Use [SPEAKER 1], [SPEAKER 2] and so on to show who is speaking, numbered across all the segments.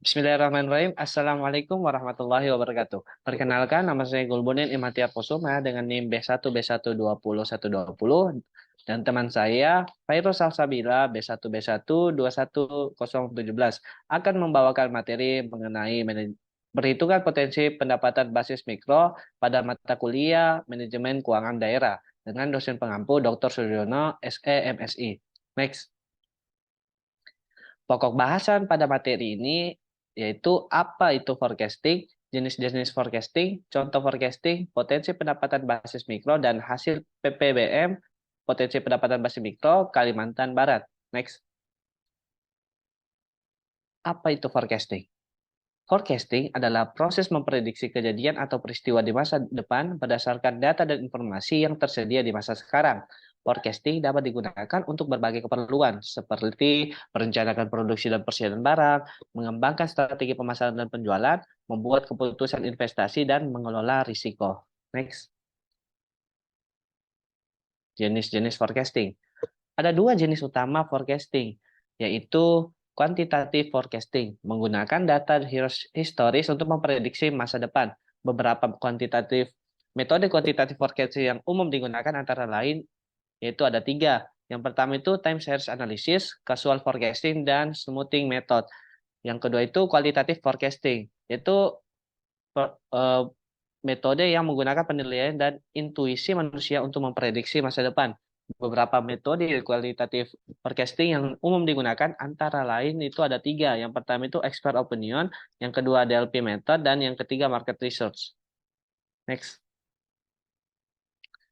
[SPEAKER 1] Bismillahirrahmanirrahim. Assalamualaikum warahmatullahi wabarakatuh. Perkenalkan, nama saya Gulbunin Imatiar Kusuma dengan NIM B1B120 dan teman saya Fairuz Salsabila B1B1 21017 akan membawakan materi mengenai perhitungan potensi pendapatan basis mikro pada mata kuliah Manajemen Keuangan Daerah dengan dosen pengampu Dr. Suryono SE MSI. Next. Pokok bahasan pada materi ini yaitu apa itu forecasting, jenis-jenis forecasting, contoh forecasting, potensi pendapatan basis mikro, dan hasil PPBM, potensi pendapatan basis mikro, Kalimantan Barat. Next. Apa itu forecasting? Forecasting adalah proses memprediksi kejadian atau peristiwa di masa depan berdasarkan data dan informasi yang tersedia di masa sekarang. Forecasting dapat digunakan untuk berbagai keperluan, seperti merencanakan produksi dan persediaan barang, mengembangkan strategi pemasaran dan penjualan, membuat keputusan investasi, dan mengelola risiko. Next. Jenis-jenis forecasting. Ada dua jenis utama forecasting, yaitu quantitative forecasting, menggunakan data historis untuk memprediksi masa depan. Beberapa metode kuantitatif forecasting yang umum digunakan antara lain yaitu ada tiga. Yang pertama itu time series analysis, casual forecasting, dan smoothing method. Yang kedua itu qualitative forecasting, yaitu eh, metode yang menggunakan penilaian dan intuisi manusia untuk memprediksi masa depan. Beberapa metode kualitatif forecasting yang umum digunakan antara lain itu ada tiga. Yang pertama itu expert opinion, yang kedua DLP method, dan yang ketiga market research. Next.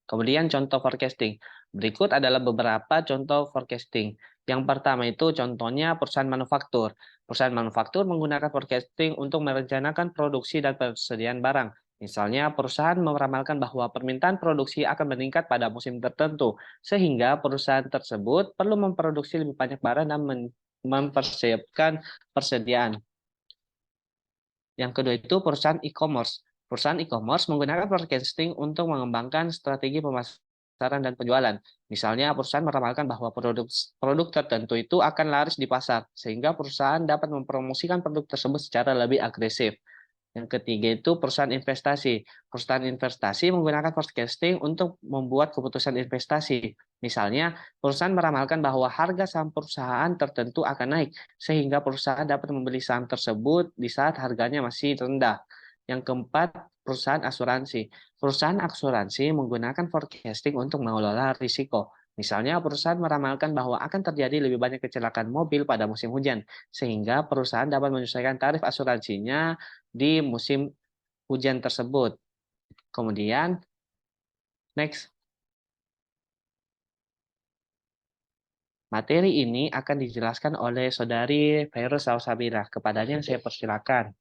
[SPEAKER 1] Kemudian contoh forecasting. Berikut adalah beberapa contoh forecasting. Yang pertama itu contohnya perusahaan manufaktur. Perusahaan manufaktur menggunakan forecasting untuk merencanakan produksi dan persediaan barang. Misalnya, perusahaan meramalkan bahwa permintaan produksi akan meningkat pada musim tertentu, sehingga perusahaan tersebut perlu memproduksi lebih banyak barang dan mempersiapkan persediaan. Yang kedua itu perusahaan e-commerce. Perusahaan e-commerce menggunakan forecasting untuk mengembangkan strategi pemasaran dan penjualan. Misalnya, perusahaan meramalkan bahwa produk tertentu itu akan laris di pasar, sehingga perusahaan dapat mempromosikan produk tersebut secara lebih agresif. Yang ketiga itu perusahaan investasi. Perusahaan investasi menggunakan forecasting untuk membuat keputusan investasi. Misalnya, perusahaan meramalkan bahwa harga saham perusahaan tertentu akan naik, sehingga perusahaan dapat membeli saham tersebut di saat harganya masih rendah. Yang keempat, perusahaan asuransi. Perusahaan asuransi menggunakan forecasting untuk mengelola risiko. Misalnya, perusahaan meramalkan bahwa akan terjadi lebih banyak kecelakaan mobil pada musim hujan, sehingga perusahaan dapat menyesuaikan tarif asuransinya di musim hujan tersebut. Kemudian, next. Materi ini akan dijelaskan oleh Saudari Fairuz Salsabila. Kepadanya saya persilakan.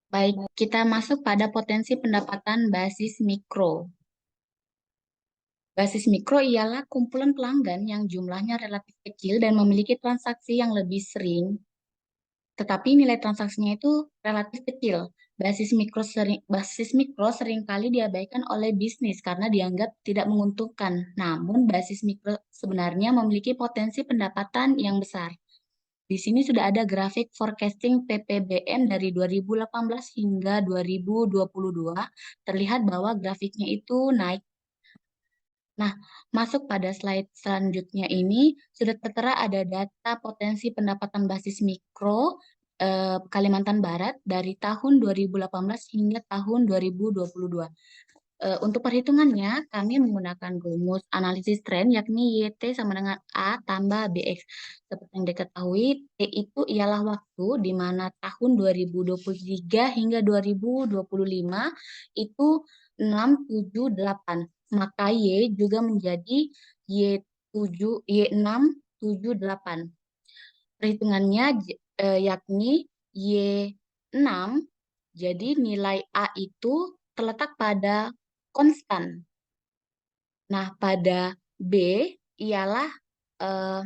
[SPEAKER 2] Baik, kita masuk pada potensi pendapatan basis mikro. Basis mikro ialah kumpulan pelanggan yang jumlahnya relatif kecil dan memiliki transaksi yang lebih sering, tetapi nilai transaksinya itu relatif kecil. Basis mikro seringkali diabaikan oleh bisnis karena dianggap tidak menguntungkan. Namun basis mikro sebenarnya memiliki potensi pendapatan yang besar. Di sini sudah ada grafik forecasting PPBM dari 2018 hingga 2022. Terlihat bahwa grafiknya itu naik. Nah, masuk pada slide selanjutnya ini sudah tertera ada data potensi pendapatan basis mikro Kalimantan Barat dari tahun 2018 hingga tahun 2022. Untuk perhitungannya, kami menggunakan rumus analisis tren, yakni YT sama dengan A tambah BX. Seperti yang diketahui, T itu ialah waktu di mana tahun 2023 hingga 2025 itu 678. Maka Y juga menjadi Y678. Perhitungannya yakni Y6, jadi nilai A itu terletak pada konstan. Nah, pada B ialah eh,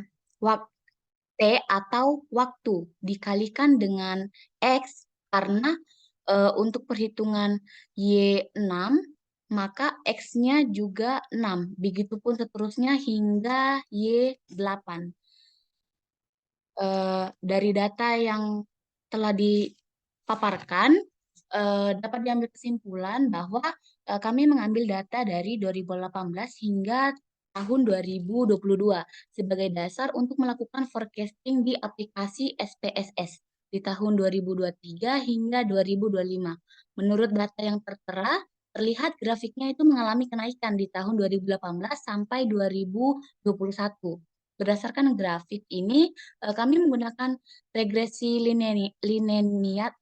[SPEAKER 2] T atau waktu dikalikan dengan X karena untuk perhitungan Y6 maka X-nya juga 6. Begitupun seterusnya hingga Y8. Dari data yang telah dipaparkan, dapat diambil kesimpulan bahwa kami mengambil data dari 2018 hingga tahun 2022 sebagai dasar untuk melakukan forecasting di aplikasi SPSS di tahun 2023 hingga 2025. Menurut data yang tertera, terlihat grafiknya itu mengalami kenaikan di tahun 2018 sampai 2021. Berdasarkan grafik ini, kami menggunakan regresi linear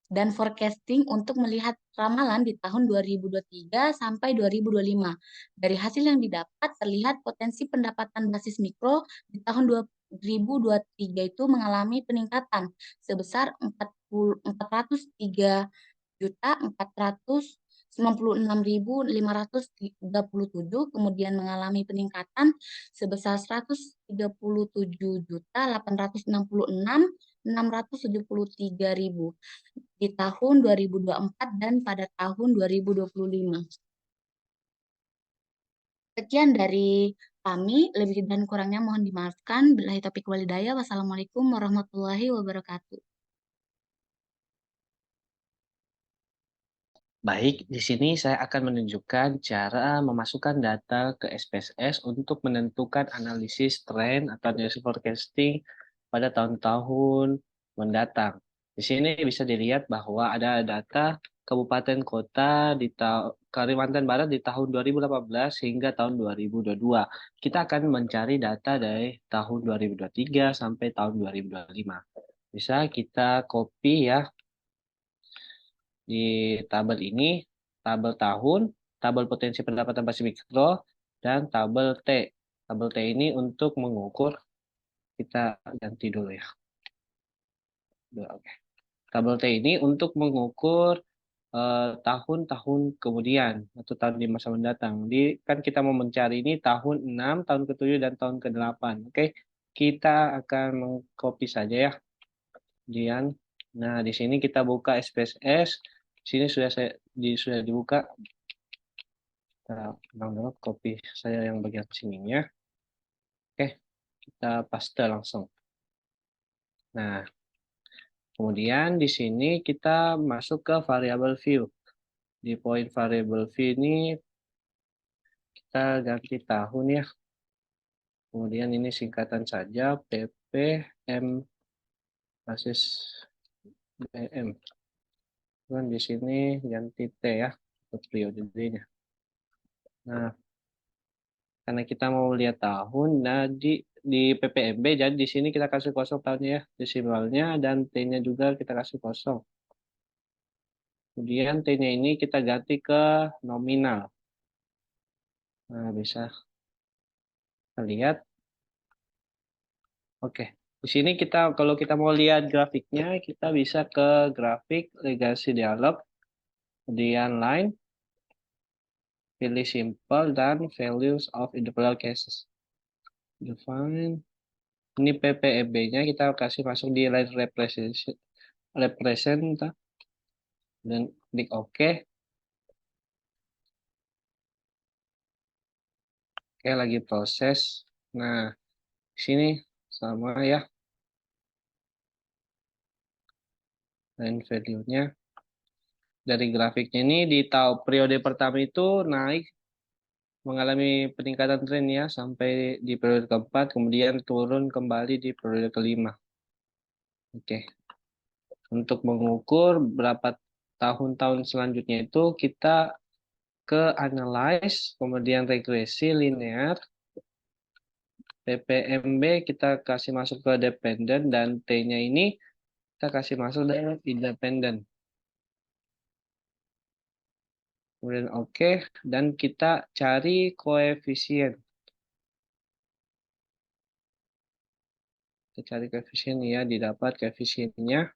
[SPEAKER 2] dan forecasting untuk melihat ramalan di tahun 2023 sampai 2025. Dari hasil yang didapat, terlihat potensi pendapatan basis mikro di tahun 2023 itu mengalami peningkatan sebesar 446.537, kemudian mengalami peningkatan sebesar 137.866.673.000 di tahun 2024 dan pada tahun 2025. Sekian dari kami, lebih dan kurangnya mohon dimaafkan. Billahi taufiq walhidayah. Wassalamualaikum warahmatullahi wabarakatuh.
[SPEAKER 1] Baik, di sini saya akan menunjukkan cara memasukkan data ke SPSS untuk menentukan analisis tren atau analisis forecasting pada tahun-tahun mendatang. Di sini bisa dilihat bahwa ada data kabupaten kota di Kalimantan Barat di tahun 2018 hingga tahun 2022. Kita akan mencari data dari tahun 2023 sampai tahun 2025. Bisa kita copy ya di tabel ini, tabel tahun, tabel potensi pendapatan pasif mikro, dan tabel T. Tabel T ini untuk mengukur, kita ganti dulu ya. Oke. Tabel T ini untuk mengukur tahun-tahun kemudian atau tahun di masa mendatang. Kan kita mau mencari ini tahun 6, tahun ke-7, dan tahun ke-8. Oke, kita akan mengcopy saja ya. Kemudian, nah di sini kita buka SPSS. Di sini sudah dibuka. Kita download copy saya yang bagian sininya. Oke, kita paste langsung. Nah, kemudian di sini kita masuk ke variable view. Di poin variable view ini kita ganti tahun ya. Kemudian ini singkatan saja ppm basis bm. Dan di sini ganti T ya untuk periodenya. Nah, karena kita mau lihat tahun, nah di PPMB, jadi di sini kita kasih kosong tahunnya ya, desimalnya, dan T-nya juga kita kasih kosong. Kemudian T-nya ini kita ganti ke nominal. Nah, bisa kita lihat. Oke, di sini kalau kita mau lihat grafiknya, kita bisa ke grafik legasi dialog, kemudian line, pilih simple, dan values of individual cases. Define. Ini PPMB-nya kita kasih masuk di line represent dan klik OK. Oke, lagi proses. Nah, di sini sama ya, line value-nya. Dari grafiknya ini di periode pertama itu naik, mengalami peningkatan tren ya, sampai di periode keempat, kemudian turun kembali di periode kelima. Oke, untuk mengukur berapa tahun-tahun selanjutnya itu kita ke analyze, kemudian regresi linear, PPMB kita kasih masuk ke dependent, dan T-nya ini kita kasih masuk dari independent. Kemudian oke, dan kita cari koefisien. Kita cari koefisien ya, didapat koefisiennya.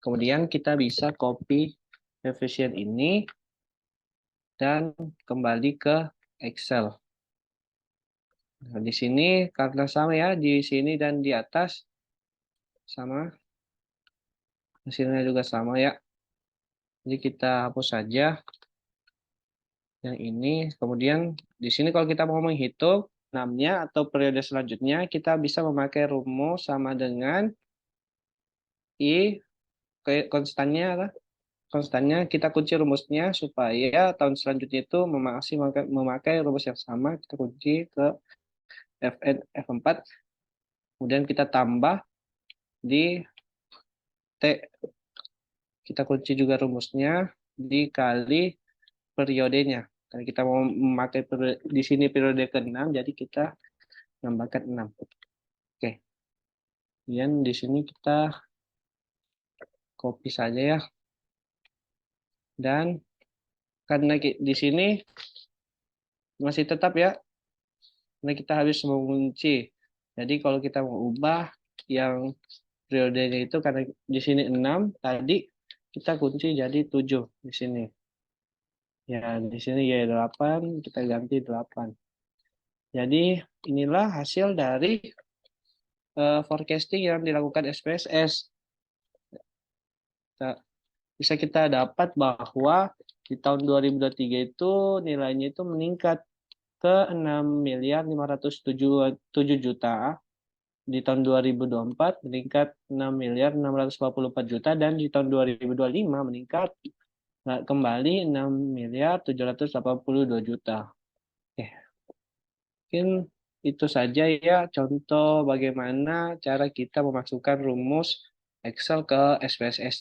[SPEAKER 1] Kemudian kita bisa copy koefisien ini dan kembali ke Excel. Nah, di sini karena sama ya, di sini dan di atas sama, hasilnya juga sama ya. Jadi kita hapus saja yang ini. Kemudian di sini kalau kita mau menghitung 6-nya atau periode selanjutnya, kita bisa memakai rumus sama dengan I, konstannya kita kunci rumusnya supaya tahun selanjutnya itu masih memakai rumus yang sama, kita kunci ke Fn F4, kemudian kita tambah di T, kita kunci juga rumusnya dikali periodenya. Karena kita mau memakai di sini periode ke-6, jadi kita nambahkan 6. Oke. Kemudian di sini kita copy saja ya. Dan karena di sini masih tetap ya, karena kita habis mengunci. Jadi kalau kita mau ubah yang periodenya itu, karena di sini 6, tadi kita kunci jadi 7 di sini. Ya, di sini ya 8, kita ganti 8. Jadi inilah hasil dari forecasting yang dilakukan SPSS. Bisa kita dapat bahwa di tahun 2023 itu nilainya itu meningkat ke 6.507 juta. Di tahun 2024 meningkat 6.644 juta, dan di tahun 2025 meningkat kembali 6.782 juta. Oke, mungkin itu saja ya contoh bagaimana cara kita memasukkan rumus Excel ke SPSS.